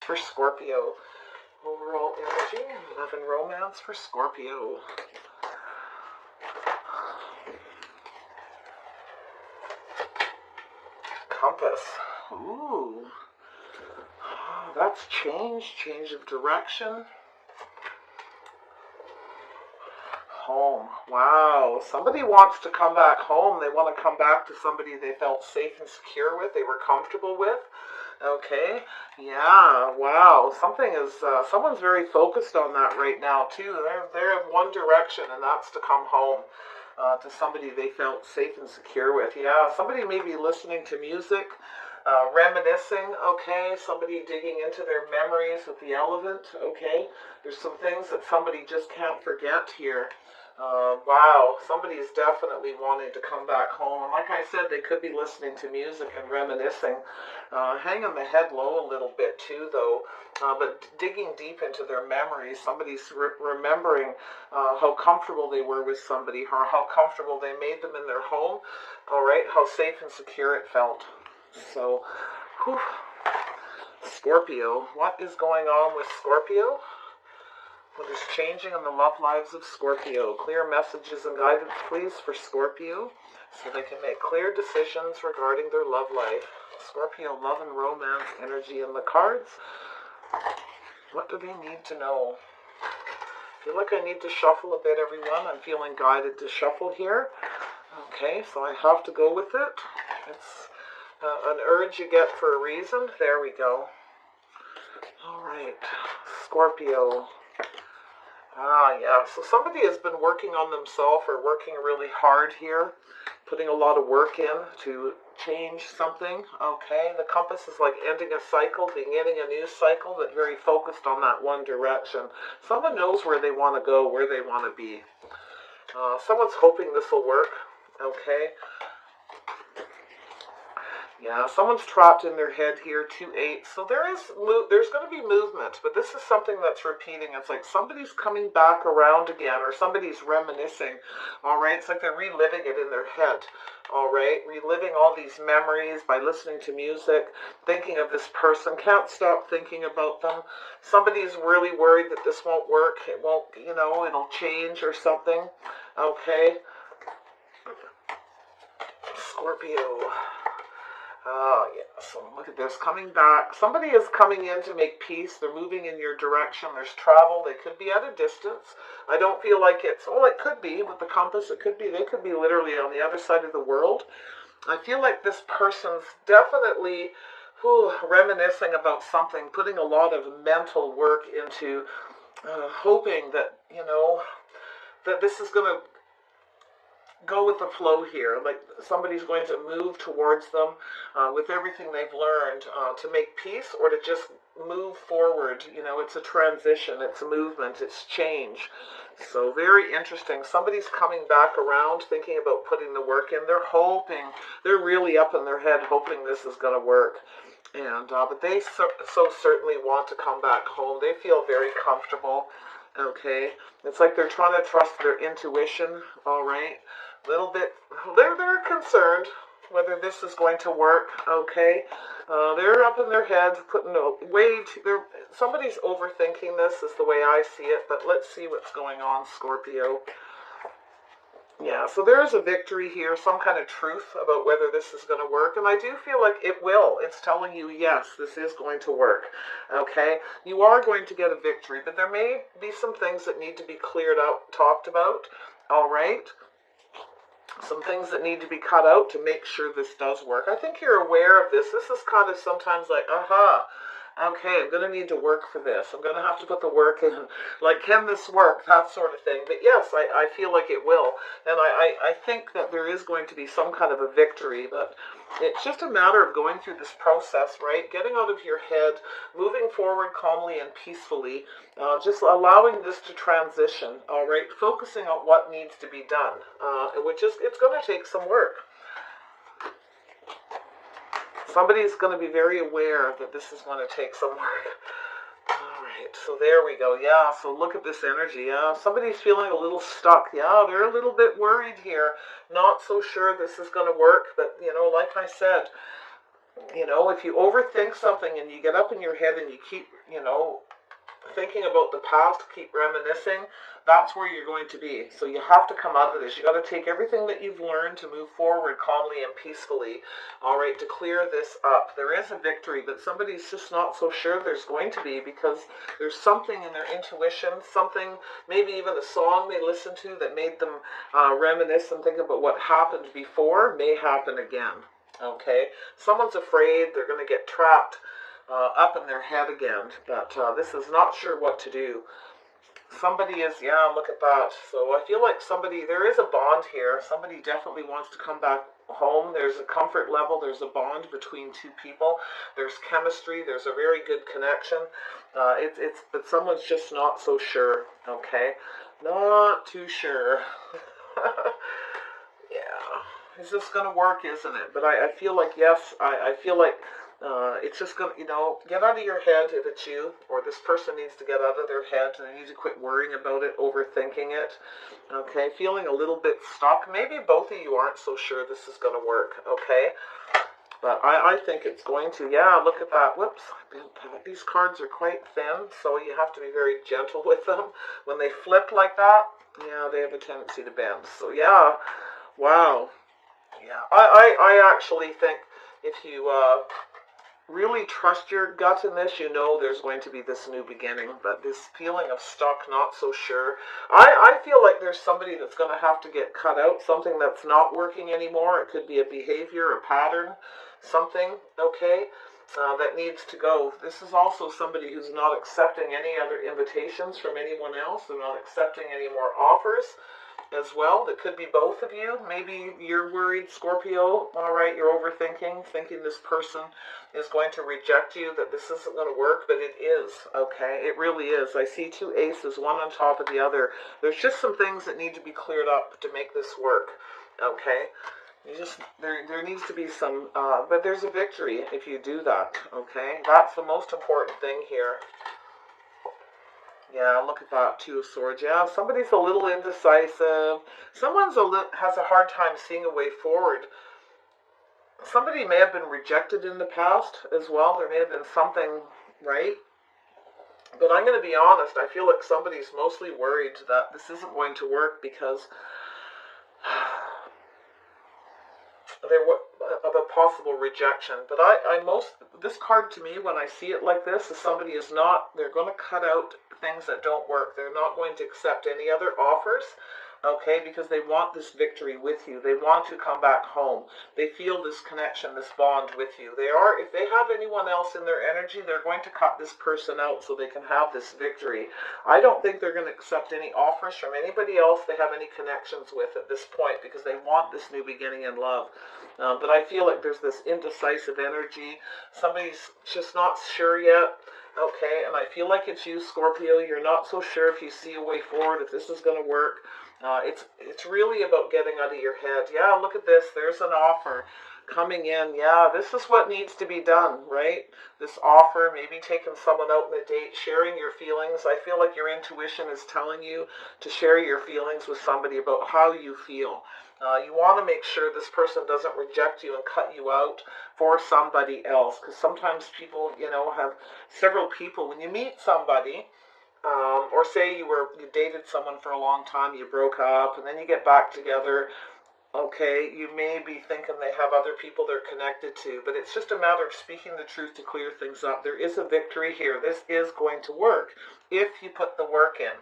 for Scorpio. Overall energy, love and romance for Scorpio. Compass. Ooh. That's change of direction. Home. Wow. Somebody wants to come back home. They want to come back to somebody they felt safe and secure with, they were comfortable with. Okay. Yeah. Wow. Someone's very focused on that right now too. They're in one direction, and that's to come home. To somebody they felt safe and secure with. Yeah, somebody may be listening to music, reminiscing, okay, somebody digging into their memories with the elephant, okay. There's some things that somebody just can't forget here. Wow, somebody's definitely wanting to come back home. And like I said, they could be listening to music and reminiscing, hanging the head low a little bit too, though, but digging deep into their memories. Somebody's remembering how comfortable they were with somebody, or how comfortable they made them in their home, all right, how safe and secure it felt. So, whew. Scorpio, what is going on with Scorpio? What is changing in the love lives of Scorpio? Clear messages and guidance, please, for Scorpio, so they can make clear decisions regarding their love life. Scorpio, love and romance energy in the cards. What do they need to know? I feel like I need to shuffle a bit, everyone. I'm feeling guided to shuffle here. Okay, so I have to go with it. It's an urge you get for a reason. There we go. All right, Scorpio. Yeah, so somebody has been working on themselves or working really hard here, putting a lot of work in to change something, okay? The compass is like ending a cycle, beginning a new cycle, but very focused on that one direction. Someone knows where they want to go, where they want to be. Someone's hoping this will work, okay? Yeah, someone's trapped in their head here, 2-8. So there's going to be movement, but this is something that's repeating. It's like somebody's coming back around again, or somebody's reminiscing, all right? It's like they're reliving it in their head, all right? Reliving all these memories by listening to music, thinking of this person, can't stop thinking about them. Somebody's really worried that this won't work. It won't, it'll change or something, okay? Scorpio. Oh, yeah, so look at this, coming back. Somebody is coming in to make peace. They're moving in your direction. There's travel. They could be at a distance. I don't feel like it could be with the compass. It could be, they could be literally on the other side of the world. I feel like this person's definitely reminiscing about something, putting a lot of mental work into hoping that, that this is going to go with the flow here, like somebody's going to move towards them with everything they've learned to make peace or to just move forward. It's a transition, it's a movement, it's change. So very interesting. Somebody's coming back around thinking about putting the work in. They're hoping, they're really up in their head hoping this is going to work. And but they so certainly want to come back home. They feel very comfortable. Okay, it's like they're trying to trust their intuition. All right, little bit. They're concerned whether this is going to work. Okay, they're up in their head, putting somebody's overthinking this. Is the way I see it. But let's see what's going on, Scorpio. Yeah, so there is a victory here, some kind of truth about whether this is going to work, and I do feel like it will. It's telling you, yes, this is going to work, okay? You are going to get a victory, but there may be some things that need to be cleared out, talked about, all right? Some things that need to be cut out to make sure this does work. I think you're aware of this. This is kind of sometimes like, okay, I'm going to need to work for this. I'm going to have to put the work in. Like, can this work? That sort of thing. But yes, I feel like it will. And I think that there is going to be some kind of a victory. But it's just a matter of going through this process, right? Getting out of your head, moving forward calmly and peacefully, just allowing this to transition, all right? Focusing on what needs to be done, it's going to take some work. Somebody's going to be very aware that this is going to take some work. All right, so there we go. Yeah, so look at this energy. Yeah, somebody's feeling a little stuck. Yeah, they're a little bit worried here. Not so sure this is going to work. But, like I said, You know, if you overthink something and you get up in your head and you keep, thinking about the past, keep reminiscing, that's where you're going to be. So you have to come out of this. You got to take everything that you've learned to move forward calmly and peacefully, all right, to clear this up. There is a victory, but somebody's just not so sure there's going to be, because there's something in their intuition, something, maybe even a song they listened to that made them reminisce and think about what happened before may happen again. Okay, someone's afraid they're going to get trapped up in their head again, but this is not sure what to do. Somebody is, yeah, look at that. So I feel like there is a bond here. Somebody definitely wants to come back home. There's a comfort level. There's a bond between two people. There's chemistry. There's a very good connection. But someone's just not so sure. Okay, not too sure. Yeah. Is this going to work, isn't it? But I feel like, yes, I feel like it's just going to, get out of your head if it's you, or this person needs to get out of their head, and they need to quit worrying about it, overthinking it, okay? Feeling a little bit stuck. Maybe both of you aren't so sure this is going to work, okay? But I think it's going to. Yeah, look at that. Whoops. These cards are quite thin, so you have to be very gentle with them. When they flip like that, yeah, they have a tendency to bend. So, yeah, wow. Yeah, I actually think if you really trust your gut in this, there's going to be this new beginning. But this feeling of stuck, not so sure. I feel like there's somebody that's going to have to get cut out, something that's not working anymore. It could be a behavior, a pattern, something, okay, that needs to go. This is also somebody who's not accepting any other invitations from anyone else. They're not accepting any more offers as well. That could be both of you. Maybe you're worried, Scorpio, all right, you're overthinking, thinking this person is going to reject you, that this isn't going to work, but it is, okay? It really is. I see two aces, one on top of the other. There's just some things that need to be cleared up to make this work, okay? There needs to be some, but there's a victory if you do that, okay? That's the most important thing here. Yeah, look at that, Two of Swords. Yeah, somebody's a little indecisive. Someone's has a hard time seeing a way forward. Somebody may have been rejected in the past as well. There may have been something, right? But I'm going to be honest. I feel like somebody's mostly worried that this isn't going to work because of a possible rejection. But this card to me, when I see it like this, is somebody is not, they're going to cut out things that don't work. They're not going to accept any other offers, okay, because they want this victory with you. They want to come back home. They feel this connection, this bond with you. If they have anyone else in their energy, they're going to cut this person out so they can have this victory. I don't think they're going to accept any offers from anybody else they have any connections with at this point, because they want this new beginning in love. But I feel like there's this indecisive energy. Somebody's just not sure yet. Okay, and I feel like it's you, Scorpio. You're not so sure if you see a way forward, if this is going to work. It's really about getting out of your head. Yeah, look at this. There's an offer coming in. Yeah, this is what needs to be done, right? This offer, maybe taking someone out on a date, sharing your feelings. I feel like your intuition is telling you to share your feelings with somebody about how you feel. You want to make sure this person doesn't reject you and cut you out for somebody else, because sometimes people, have several people. When you meet somebody, or say you dated someone for a long time, you broke up, and then you get back together, okay, you may be thinking they have other people they're connected to, but it's just a matter of speaking the truth to clear things up. There is a victory here. This is going to work if you put the work in,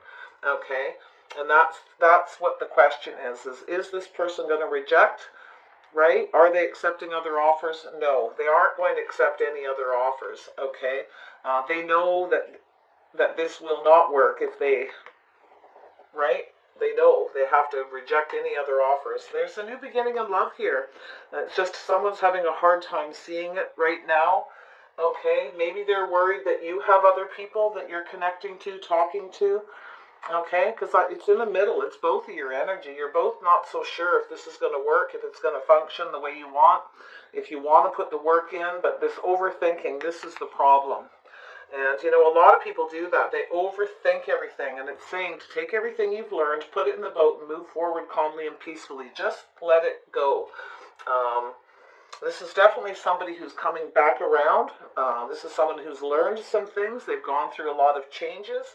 okay? And that's what the question is this person going to reject, right? Are they accepting other offers? No, they aren't going to accept any other offers, okay? They know that this will not work if they, right? They know they have to reject any other offers. There's a new beginning in love here. It's just someone's having a hard time seeing it right now, okay? Maybe they're worried that you have other people that you're connecting to, talking to, okay, because it's in the middle. It's both of your energy. You're both not so sure if this is going to work, if it's going to function the way you want, if you want to put the work in, but this overthinking, this is the problem. And, a lot of people do that. They overthink everything, and it's saying to take everything you've learned, put it in the boat, and move forward calmly and peacefully. Just let it go. This is definitely somebody who's coming back around. This is someone who's learned some things. They've gone through a lot of changes.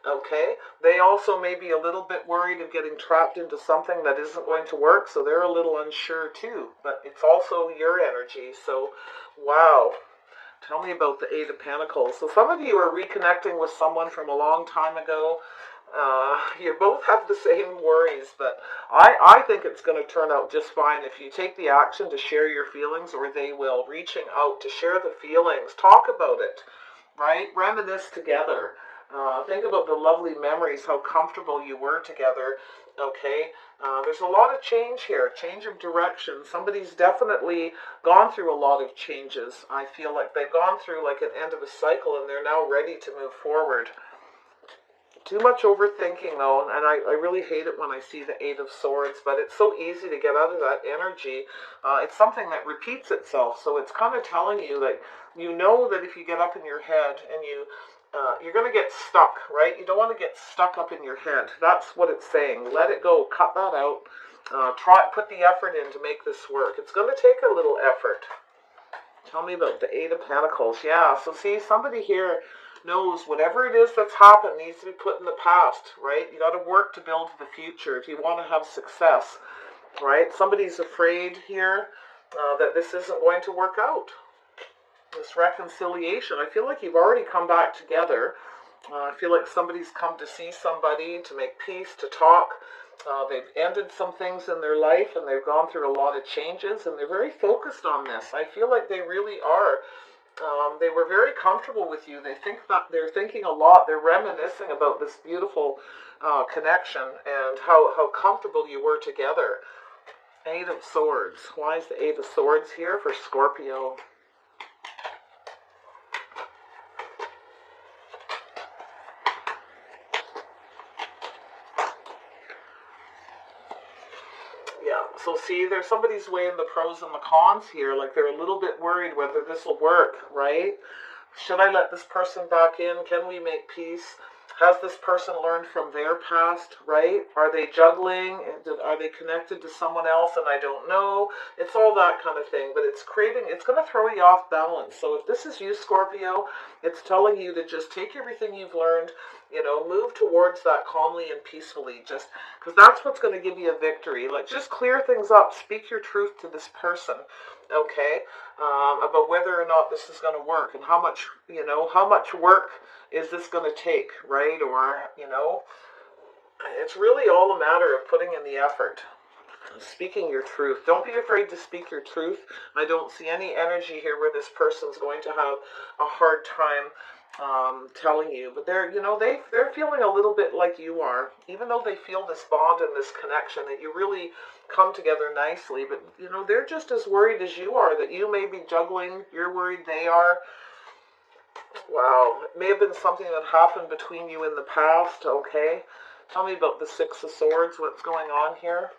Okay. They also may be a little bit worried of getting trapped into something that isn't going to work, so they're a little unsure too. But it's also your energy. So, wow. Tell me about the Eight of Pentacles. So some of you are reconnecting with someone from a long time ago. You both have the same worries, but I think it's going to turn out just fine if you take the action to share your feelings, or they will. Reaching out to share the feelings. Talk about it, right? Reminisce together. Think about the lovely memories, how comfortable you were together, okay? There's a lot of change here, change of direction. Somebody's definitely gone through a lot of changes. I feel like they've gone through like an end of a cycle and they're now ready to move forward. Too much overthinking though, and I really hate it when I see the Eight of Swords, but it's so easy to get out of that energy. It's something that repeats itself, so it's kind of telling you that you know that if you get up in your head and you're going to get stuck, right? You don't want to get stuck up in your head. That's what it's saying. Let it go. Cut that out. Put the effort in to make this work. It's going to take a little effort. Tell me about the Eight of Pentacles. Yeah, so see, somebody here knows whatever it is that's happened needs to be put in the past, right? You got to work to build the future if you want to have success, right? Somebody's afraid here that this isn't going to work out. This reconciliation. I feel like you've already come back together. I feel like somebody's come to see somebody, to make peace, to talk. They've ended some things in their life and they've gone through a lot of changes and they're very focused on this. I feel like they really are. They were very comfortable with you. They're thinking a lot. They're reminiscing about this beautiful connection and how comfortable you were together. Eight of Swords. Why is the Eight of Swords here for Scorpio? So see, there's somebody's weighing the pros and the cons here. Like they're a little bit worried whether this will work, right? Should I let this person back in? Can we make peace? Has this person learned from their past, right? Are they juggling? Are they connected to someone else and I don't know? It's all that kind of thing, but it's going to throw you off balance. So if this is you, Scorpio, it's telling you to just take everything you've learned, move towards that calmly and peacefully, just because that's what's going to give you a victory. Like, just clear things up. Speak your truth to this person, okay? About whether or not this is going to work and how much work is this going to take, right? Or, it's really all a matter of putting in the effort. Speaking your truth. Don't be afraid to speak your truth. I don't see any energy here where this person's going to have a hard time telling you, but they're feeling a little bit like you are, even though they feel this bond and this connection that you really come together nicely, but they're just as worried as you are that you may be juggling. You're worried they are. Wow, it may have been something that happened between you in the past, okay? Tell me about the Six of Swords, what's going on here?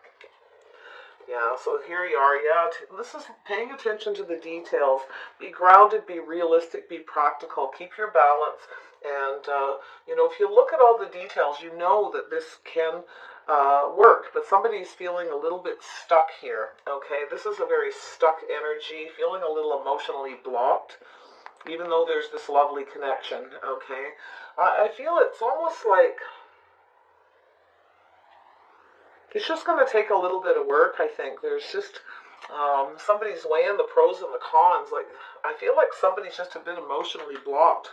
Yeah, so here you are. Yeah, this is paying attention to the details. Be grounded, be realistic, be practical. Keep your balance. And, if you look at all the details, you know that this can work. But somebody's feeling a little bit stuck here, okay? This is a very stuck energy, feeling a little emotionally blocked, even though there's this lovely connection, okay? I feel it's almost like it's just going to take a little bit of work, I think. There's just somebody's weighing the pros and the cons. Like, I feel like somebody's just a bit emotionally blocked.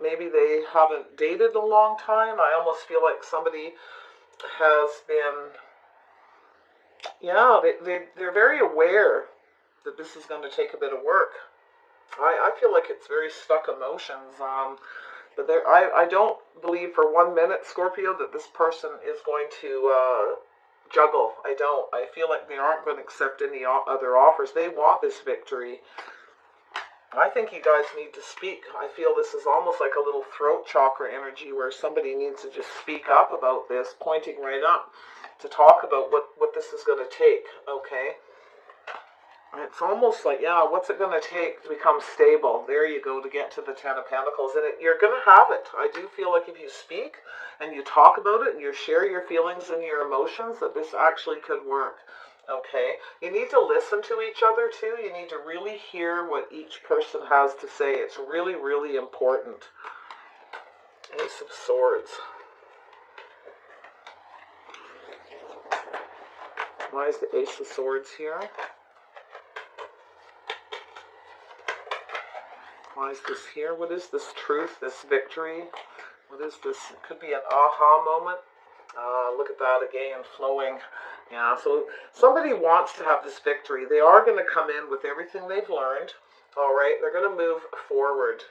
Maybe they haven't dated a long time. I almost feel like somebody has been, they're very aware that this is going to take a bit of work. I feel like it's very stuck emotions. But I don't believe for 1 minute, Scorpio, that this person is going to juggle. I don't. I feel like they aren't going to accept any other offers. They want this victory. I think you guys need to speak. I feel this is almost like a little throat chakra energy where somebody needs to just speak up about this, pointing right up to talk about what this is going to take, okay? It's almost like, what's it going to take to become stable? There you go, to get to the Ten of Pentacles. And you're going to have it. I do feel like if you speak and you talk about it and you share your feelings and your emotions, that this actually could work. Okay? You need to listen to each other too. You need to really hear what each person has to say. It's really, really important. Ace of Swords. Why is the Ace of Swords here? Why is this here? What is this truth, this victory? What is this? It could be an aha moment. Look at that again, flowing. Yeah, so somebody wants to have this victory. They are going to come in with everything they've learned. All right, they're going to move forward,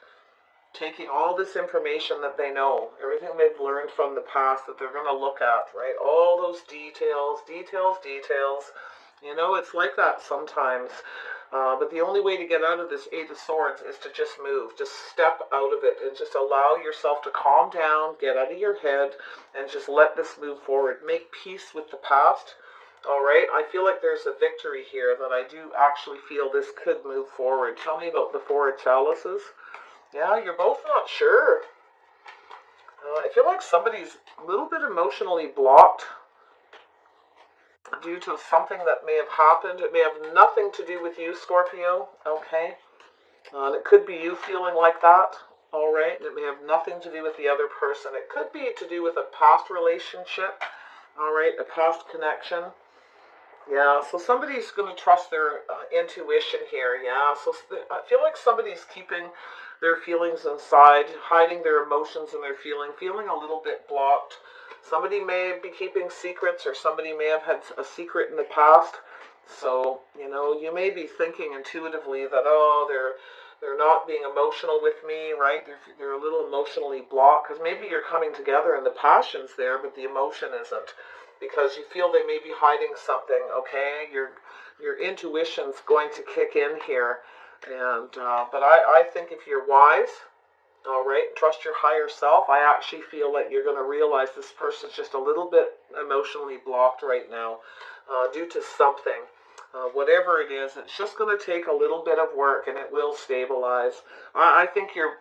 taking all this information that they know, everything they've learned from the past that they're going to look at, right? All those details. You know, it's like that sometimes. But the only way to get out of this Eight of Swords is to just move. Just step out of it and just allow yourself to calm down, get out of your head, and just let this move forward. Make peace with the past. All right, I feel like there's a victory here that I do actually feel this could move forward. Tell me about the Four of Chalices. Yeah, you're both not sure. I feel like somebody's a little bit emotionally blocked due to something that may have happened. It may have nothing to do with you, Scorpio, okay? And it could be you feeling like that, all right? It may have nothing to do with the other person. It could be to do with a past relationship, all right, a past connection. Yeah, so somebody's going to trust their intuition here, yeah. So I feel like somebody's keeping their feelings inside, hiding their emotions and their feeling a little bit blocked. Somebody may be keeping secrets, or somebody may have had a secret in the past. So, you know, you may be thinking intuitively that, oh, they're not being emotional with me, right? They're a little emotionally blocked, because maybe you're coming together and the passion's there, but the emotion isn't, because you feel they may be hiding something, okay? Your intuition's going to kick in here, and but I think if you're wise, all right, trust your higher self, I actually feel like you're going to realize this person's just a little bit emotionally blocked right now due to something. Whatever it is, it's just going to take a little bit of work, and it will stabilize. I think you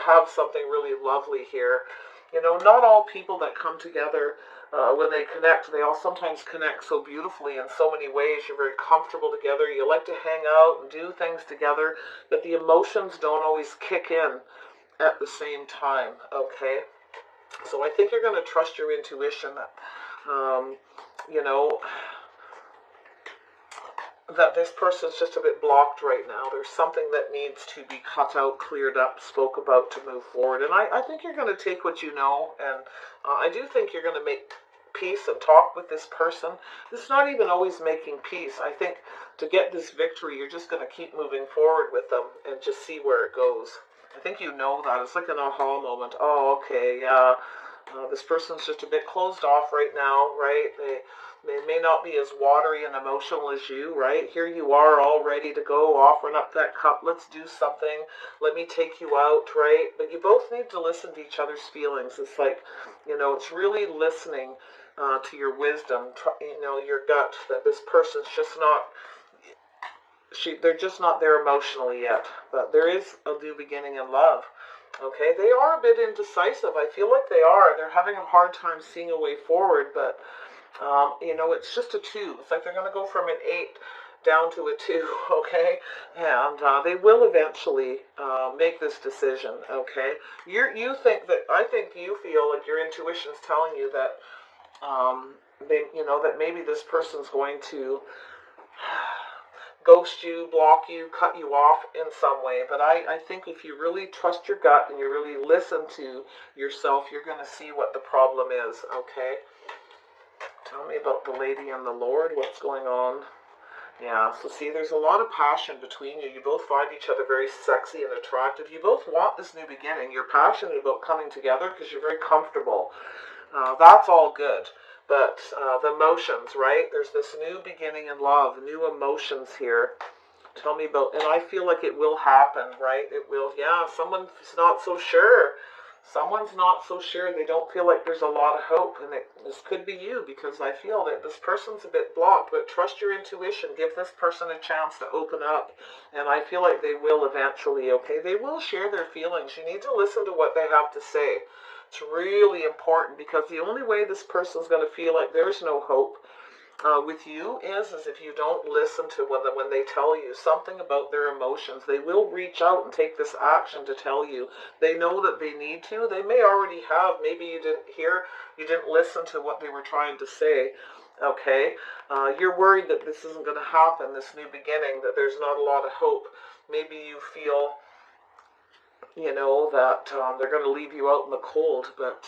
have something really lovely here. You know, not all people that come together, when they connect, they all sometimes connect so beautifully in so many ways. You're very comfortable together. You like to hang out and do things together, but the emotions don't always kick in at the same time, okay? So I think you're going to trust your intuition that, you know, that this person's just a bit blocked right now. There's something that needs to be cut out, cleared up, spoke about to move forward. And I think you're going to take what you know, and I do think you're going to make peace and talk with this person. This is not even always making peace. I think to get this victory, you're just going to keep moving forward with them and just see where it goes. I think you know that. It's like an aha moment. Oh, okay, yeah. This person's just a bit closed off right now, right? They may not be as watery and emotional as you, right? Here you are all ready to go, offering up that cup. Let's do something. Let me take you out, right? But you both need to listen to each other's feelings. It's like, you know, it's really listening to your wisdom, you know, your gut, that this person's just not, they're just not there emotionally yet. But there is a new beginning in love. Okay, they are a bit indecisive. I feel like they are. They're having a hard time seeing a way forward, but you know, it's just a 2. It's like they're going to go from an 8 down to a 2, okay? And they will eventually make this decision, okay? You think that, I think you feel like your intuition's telling you that, you know, that maybe this person's going to ghost you, block you, cut you off in some way. But I think if you really trust your gut and you really listen to yourself, you're going to see what the problem is, okay? Tell me about the Lady and the Lord. What's going on? Yeah, so see, there's a lot of passion between you. You both find each other very sexy and attractive. You both want this new beginning. You're passionate about coming together because you're very comfortable. That's all good. But the emotions, right? There's this new beginning in love, new emotions here. Tell me about, and I feel like it will happen, right? It will, yeah, someone's not so sure. Someone's not so sure. They don't feel like there's a lot of hope. And this could be you, because I feel that this person's a bit blocked. But trust your intuition. Give this person a chance to open up. And I feel like they will eventually, okay? They will share their feelings. You need to listen to what they have to say. It's really important, because the only way this person's going to feel like there's no hope with you is if you don't listen to when they tell you something about their emotions, they will reach out and take this action to tell you. They know that they need to. They may already have. Maybe you didn't hear, you didn't listen to what they were trying to say. Okay, you're worried that this isn't going to happen, this new beginning, that there's not a lot of hope. Maybe you feel, that they're going to leave you out in the cold, but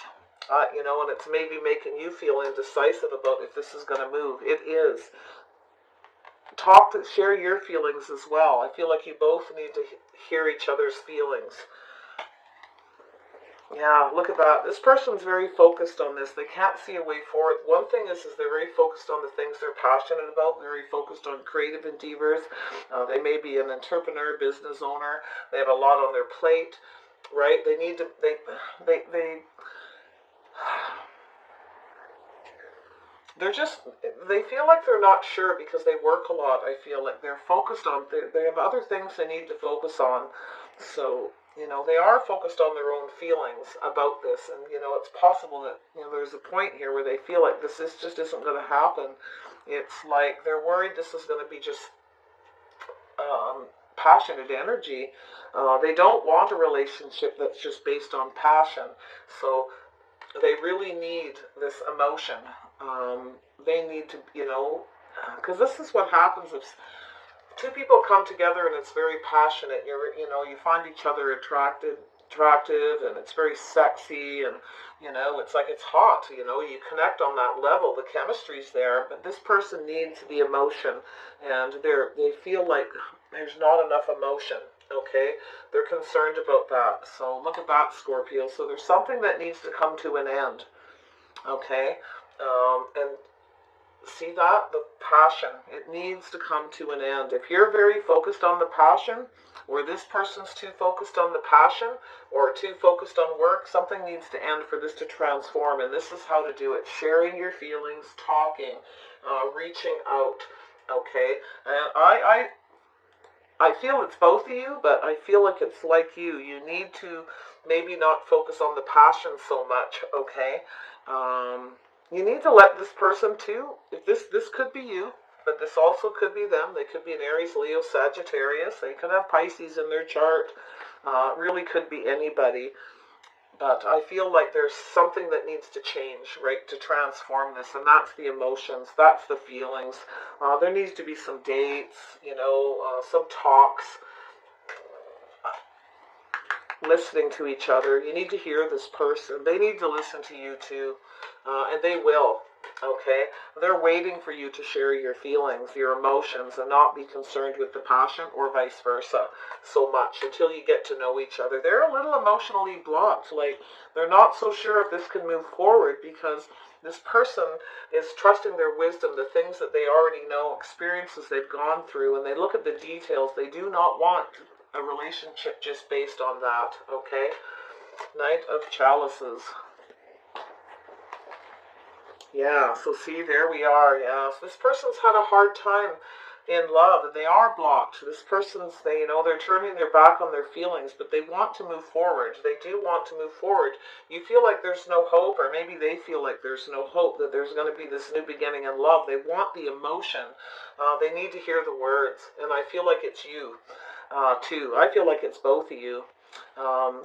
and it's maybe making you feel indecisive about if this is going to move. It is. Share your feelings as well. I feel like you both need to hear each other's feelings. Yeah, look at that. This person's very focused on this. They can't see a way forward. One thing is they're very focused on the things they're passionate about. They're very focused on creative endeavors. They may be an entrepreneur, business owner. They have a lot on their plate, right? They need to, they feel like they're not sure because they work a lot. I feel like they're focused on, they have other things they need to focus on. So, they are focused on their own feelings about this. And, it's possible that, there's a point here where they feel like this just isn't going to happen. It's like they're worried this is going to be just passionate energy. They don't want a relationship that's just based on passion. So they really need this emotion. They need to, because this is what happens if two people come together and it's very passionate. You find each other attractive, and it's very sexy, and it's like it's hot. You connect on that level. The chemistry's there, but this person needs the emotion, and they feel like there's not enough emotion. Okay, they're concerned about that. So look at that, Scorpio. So there's something that needs to come to an end. Okay, and see that? The passion. It needs to come to an end. If you're very focused on the passion, or this person's too focused on the passion, or too focused on work, something needs to end for this to transform. And this is how to do it. Sharing your feelings, talking, reaching out. Okay? And I feel it's both of you, but I feel like it's like you. You need to maybe not focus on the passion so much, okay? You need to let this person too, if this could be you, but this also could be them. They could be an Aries, Leo, Sagittarius. They could have Pisces in their chart. Really could be anybody. But I feel like there's something that needs to change, right, to transform this, and that's the emotions, that's the feelings. There needs to be some dates, some talks, listening to each other. You need to hear this person. They need to listen to you too, and they will. Okay, they're waiting for you to share your feelings, your emotions, and not be concerned with the passion, or vice versa so much until you get to know each other. They're a little emotionally blocked. Like, they're not so sure if this can move forward because this person is trusting their wisdom, the things that they already know, experiences they've gone through, and they look at the details. They do not want a relationship just based on that. Okay, Knight of Chalices. Yeah, so see, there we are. Yeah, so this person's had a hard time in love, and they are blocked. This person's, they're turning their back on their feelings, but they want to move forward. They do want to move forward. You feel like there's no hope, or maybe they feel like there's no hope, that there's going to be this new beginning in love. They want the emotion. They need to hear the words, and I feel like it's you, too. I feel like it's both of you.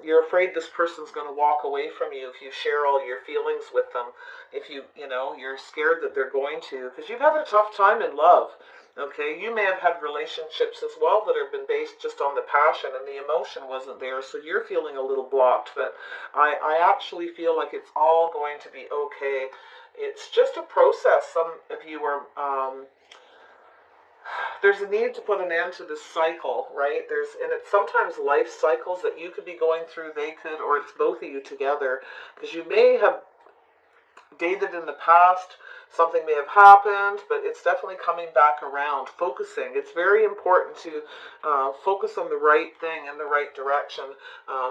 You're afraid this person's going to walk away from you if you share all your feelings with them. If you're scared that they're going to, because you've had a tough time in love. Okay, you may have had relationships as well that have been based just on the passion, and the emotion wasn't there, so you're feeling a little blocked. But I actually feel like it's all going to be okay. It's just a process. Some of you are there's a need to put an end to this cycle, right? And it's sometimes life cycles that you could be going through, they could, or it's both of you together, because you may have dated in the past, something may have happened, but it's definitely coming back around. Focusing. It's very important to focus on the right thing in the right direction.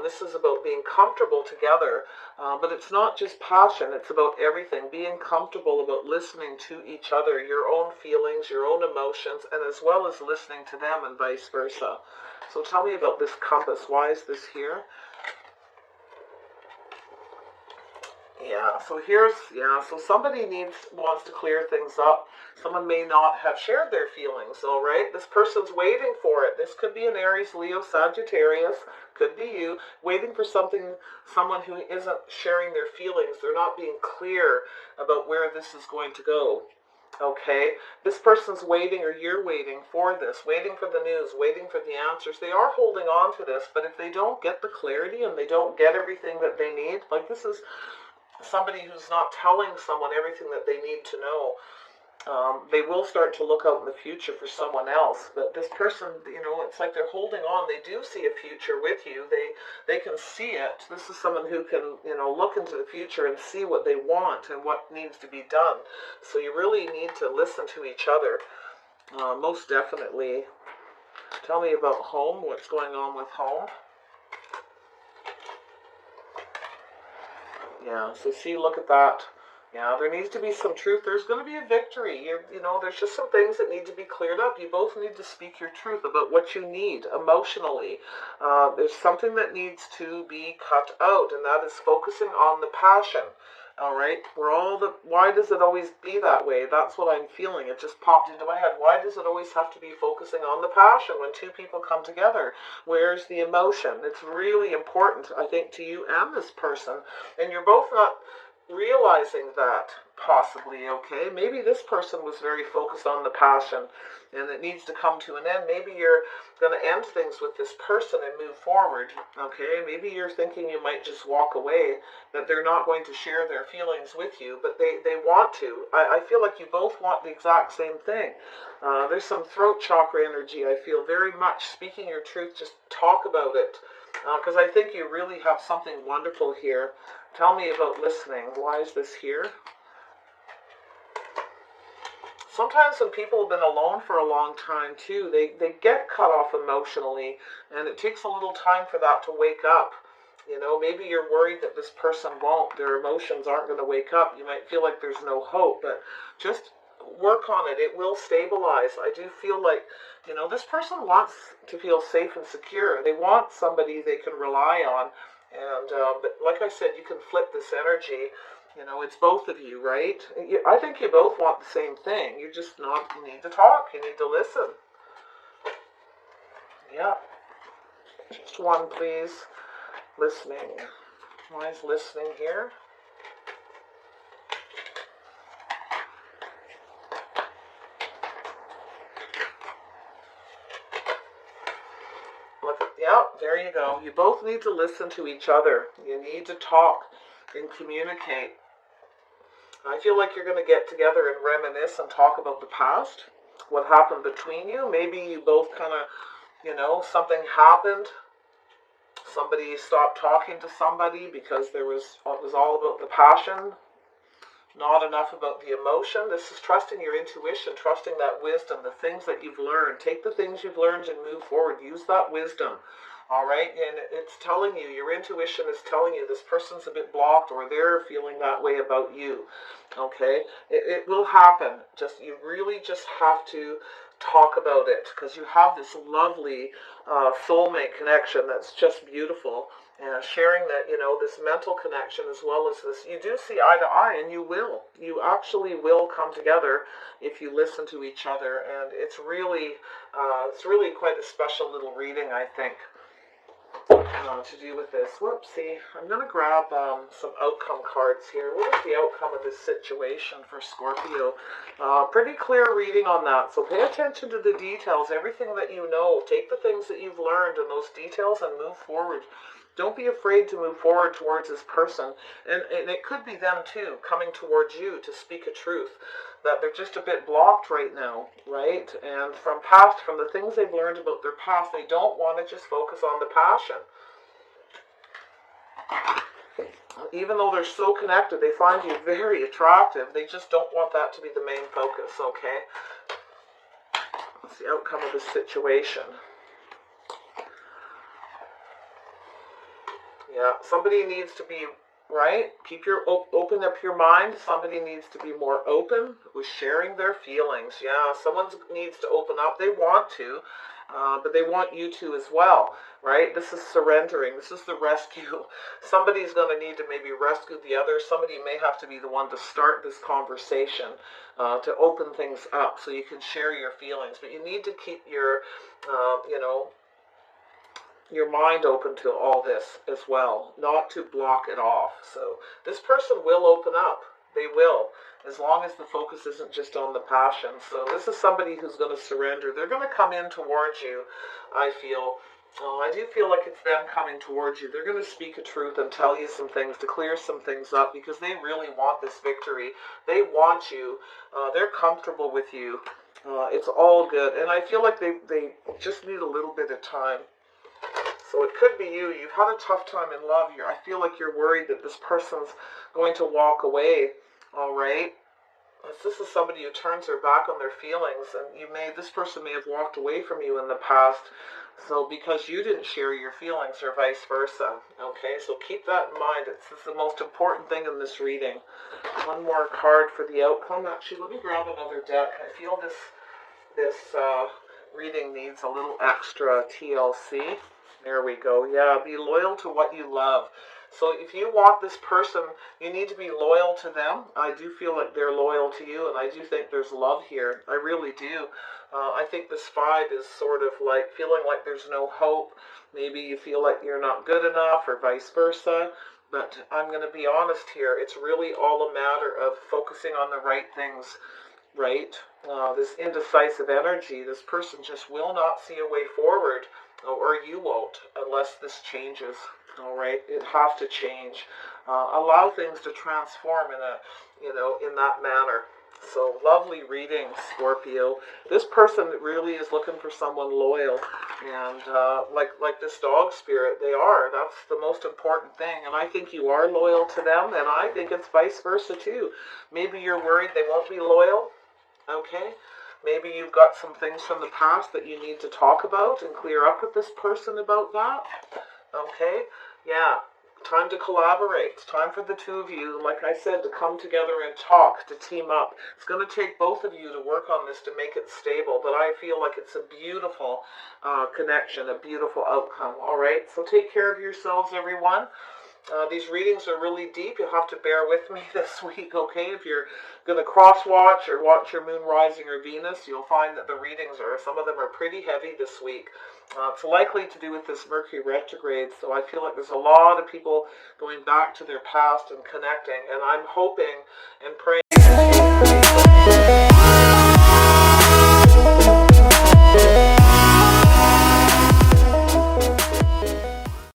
This is about being comfortable together, but it's not just passion. It's about everything. Being comfortable about listening to each other, your own feelings, your own emotions, and as well as listening to them and vice versa. So tell me about this compass. Why is this here? Yeah, so so somebody wants to clear things up. Someone may not have shared their feelings, all right? This person's waiting for it. This could be an Aries, Leo, Sagittarius, could be you, waiting for someone who isn't sharing their feelings. They're not being clear about where this is going to go. Okay, this person's waiting, or you're waiting for this, waiting for the news, waiting for the answers. They are holding on to this, but if they don't get the clarity and they don't get everything that they need, like this is somebody who's not telling someone everything that they need to know, they will start to look out in the future for someone else. But this person, it's like they're holding on. They do see a future with you. They can see it. This is someone who can, look into the future and see what they want and what needs to be done. So you really need to listen to each other. Most definitely. Tell me about home. What's going on with home? Yeah, so see, look at that. Yeah, there needs to be some truth. There's going to be a victory. There's just some things that need to be cleared up. You both need to speak your truth about what you need emotionally. There's something that needs to be cut out, and that is focusing on the passion. All right, why does it always be that way? That's what I'm feeling. It just popped into my head. Why does it always have to be focusing on the passion when two people come together? Where's the emotion? It's really important, I think, to you and this person. And you're both not realizing that, possibly, okay? Maybe this person was very focused on the passion and it needs to come to an end. Maybe you're going to end things with this person and move forward, okay? Maybe you're thinking you might just walk away, that they're not going to share their feelings with you, but they want to. I feel like you both want the exact same thing. There's some throat chakra energy, I feel, very much. Speaking your truth, just talk about it. Because I think you really have something wonderful here. Tell me about listening. Why is this here? Sometimes when people have been alone for a long time too, they get cut off emotionally, and it takes a little time for that to wake up. Maybe you're worried that this person won't. Their emotions aren't going to wake up. You might feel like there's no hope, but just work on it. It will stabilize. I do feel like, this person wants to feel safe and secure. They want somebody they can rely on. And but like I said, you can flip this energy. It's both of you, right? I think you both want the same thing. You need to talk. You need to listen. Yeah. Just one, please. Listening. Why is listening here? Yeah, there you go. You both need to listen to each other. You need to talk and communicate. I feel like you're going to get together and reminisce and talk about the past, what happened between you. Maybe you both kind of, something happened. Somebody stopped talking to somebody because it was all about the passion, not enough about the emotion. This is trusting your intuition, trusting that wisdom, the things that you've learned. Take the things you've learned and move forward. Use that wisdom. All right, and it's telling you, your intuition is telling you this person's a bit blocked, or they're feeling that way about you. Okay, it will happen. You really just have to talk about it, because you have this lovely soulmate connection that's just beautiful. And sharing that, this mental connection as well as this, you do see eye to eye, and you actually will come together if you listen to each other. And it's really quite a special little reading, I think, to do with this. Whoopsie. I'm going to grab some outcome cards here. What is the outcome of this situation for Scorpio? Pretty clear reading on that. So pay attention to the details, everything that you know. Take the things that you've learned and those details and move forward. Don't be afraid to move forward towards this person. And it could be them too, coming towards you to speak a truth. That they're just a bit blocked right now, right? And from the things they've learned about their past, they don't want to just focus on the passion. Even though they're so connected, they find you very attractive. They just don't want that to be the main focus, okay? That's the outcome of the situation. Yeah, somebody needs to be, right? Open up your mind. Somebody needs to be more open with sharing their feelings. Yeah, someone needs to open up. They want to. but they want you to as well, right? This is surrendering. This is the rescue. Somebody's going to need to maybe rescue the other. Somebody may have to be the one to start this conversation, to open things up so you can share your feelings. But you need to keep your, your mind open to all this as well, not to block it off. So this person will open up. They will, as long as the focus isn't just on the passion. So this is somebody who's going to surrender. They're going to come in towards you, I feel. I do feel like it's them coming towards you. They're going to speak a truth and tell you some things, to clear some things up, because they really want this victory. They want you. They're comfortable with you. It's all good. And I feel like they just need a little bit of time. So it could be you. You've had a tough time in love. I feel like you're worried that this person's going to walk away. All right. This is somebody who turns their back on their feelings, and this person may have walked away from you in the past. So because you didn't share your feelings, or vice versa. Okay. So keep that in mind. It's the most important thing in this reading. One more card for the outcome. Actually, let me grab another deck. I feel this reading needs a little extra TLC. There we go. Yeah, be loyal to what you love. So if you want this person, you need to be loyal to them. I do feel like they're loyal to you, and I do think there's love here. I really do. I think this 5 is sort of like feeling like there's no hope. Maybe you feel like you're not good enough, or vice versa. But I'm going to be honest here. It's really all a matter of focusing on the right things, right? This indecisive energy, this person just will not see a way forward. Or you won't, unless this changes. All right, it has to change. Allow things to transform in that manner. So lovely reading, Scorpio. This person really is looking for someone loyal, and like this dog spirit, they are. That's the most important thing, and I think you are loyal to them, and I think it's vice versa too. Maybe you're worried they won't be loyal. Okay. Maybe you've got some things from the past that you need to talk about and clear up with this person about that. Okay? Yeah. Time to collaborate. It's time for the two of you, like I said, to come together and talk, to team up. It's going to take both of you to work on this to make it stable, but I feel like it's a beautiful connection, a beautiful outcome. All right? So take care of yourselves, everyone. These readings are really deep. You'll have to bear with me this week, okay? If you're going to cross-watch or watch your moon rising or Venus, you'll find that the readings some of them are pretty heavy this week. It's likely to do with this Mercury retrograde, so I feel like there's a lot of people going back to their past and connecting, and I'm hoping and praying